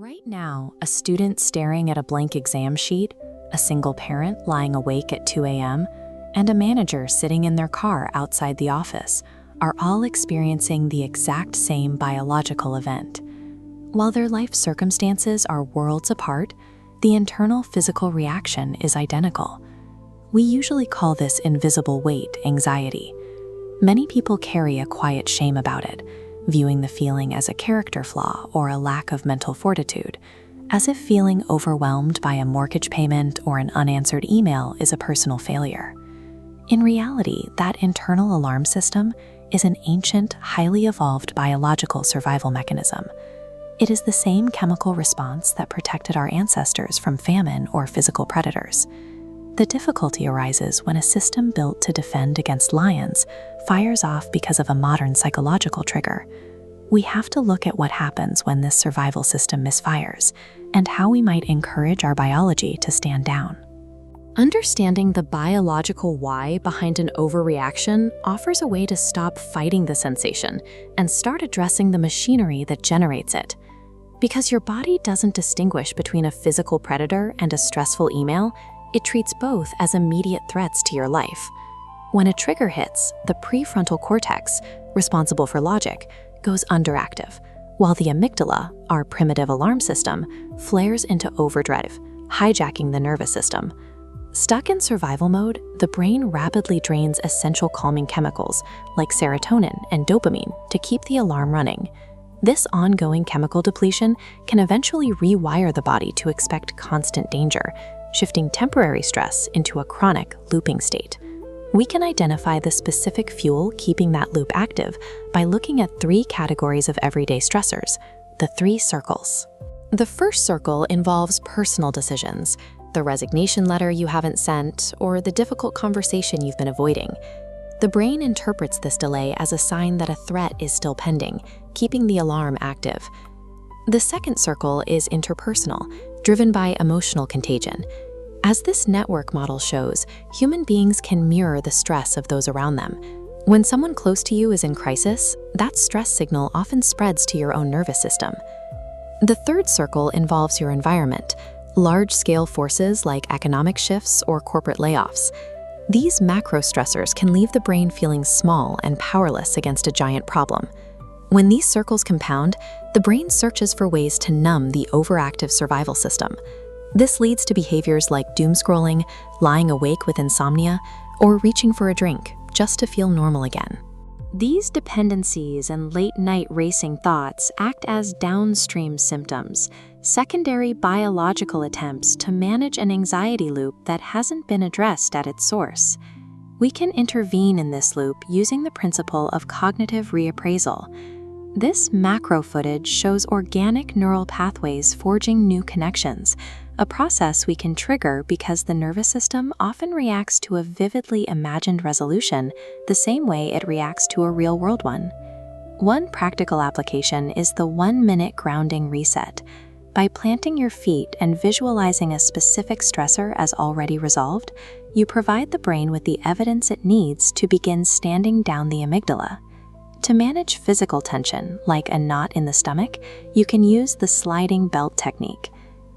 Right now, a student staring at a blank exam sheet, a single parent lying awake at 2 a.m., and a manager sitting in their car outside the office are all experiencing the exact same biological event. While their life circumstances are worlds apart, the internal physical reaction is identical. We usually call this invisible weight anxiety. Many people carry a quiet shame about it, viewing the feeling as a character flaw or a lack of mental fortitude, as if feeling overwhelmed by a mortgage payment or an unanswered email is a personal failure. In reality, that internal alarm system is an ancient, highly evolved biological survival mechanism. It is the same chemical response that protected our ancestors from famine or physical predators. The difficulty arises when a system built to defend against lions fires off because of a modern psychological trigger. We have to look at what happens when this survival system misfires and how we might encourage our biology to stand down. Understanding the biological why behind an overreaction offers a way to stop fighting the sensation and start addressing the machinery that generates it. Because your body doesn't distinguish between a physical predator and a stressful email, it treats both as immediate threats to your life. When a trigger hits, the prefrontal cortex, responsible for logic, goes underactive, while the amygdala, our primitive alarm system, flares into overdrive, hijacking the nervous system. Stuck in survival mode, the brain rapidly drains essential calming chemicals like serotonin and dopamine to keep the alarm running. This ongoing chemical depletion can eventually rewire the body to expect constant danger, shifting temporary stress into a chronic looping state. We can identify the specific fuel keeping that loop active by looking at 3 categories of everyday stressors, the 3 circles. The first circle involves personal decisions, the resignation letter you haven't sent, or the difficult conversation you've been avoiding. The brain interprets this delay as a sign that a threat is still pending, keeping the alarm active. The second circle is interpersonal, driven by emotional contagion. As this network model shows, human beings can mirror the stress of those around them. When someone close to you is in crisis, that stress signal often spreads to your own nervous system. The third circle involves your environment, large-scale forces like economic shifts or corporate layoffs. These macro stressors can leave the brain feeling small and powerless against a giant problem. When these circles compound, the brain searches for ways to numb the overactive survival system. This leads to behaviors like doom scrolling, lying awake with insomnia, or reaching for a drink just to feel normal again. These dependencies and late-night racing thoughts act as downstream symptoms, secondary biological attempts to manage an anxiety loop that hasn't been addressed at its source. We can intervene in this loop using the principle of cognitive reappraisal. This macro footage shows organic neural pathways forging new connections, a process we can trigger because the nervous system often reacts to a vividly imagined resolution the same way it reacts to a real-world one. One practical application is the 1-minute grounding reset. By planting your feet and visualizing a specific stressor as already resolved, you provide the brain with the evidence it needs to begin standing down the amygdala. To manage physical tension, like a knot in the stomach, you can use the sliding belt technique.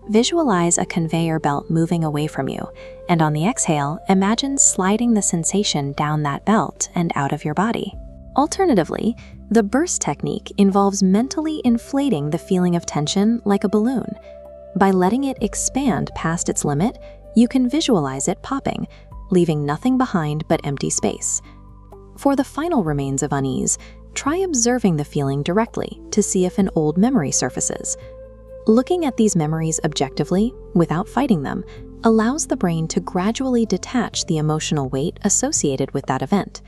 Visualize a conveyor belt moving away from you, and on the exhale, imagine sliding the sensation down that belt and out of your body. Alternatively, the burst technique involves mentally inflating the feeling of tension like a balloon. By letting it expand past its limit, you can visualize it popping, leaving nothing behind but empty space. For the final remains of unease, try observing the feeling directly to see if an old memory surfaces. Looking at these memories objectively, without fighting them, allows the brain to gradually detach the emotional weight associated with that event.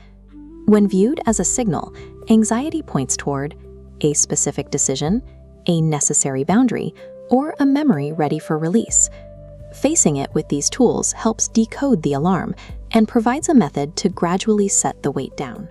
When viewed as a signal, anxiety points toward a specific decision, a necessary boundary, or a memory ready for release. Facing it with these tools helps decode the alarm and provides a method to gradually set the weight down.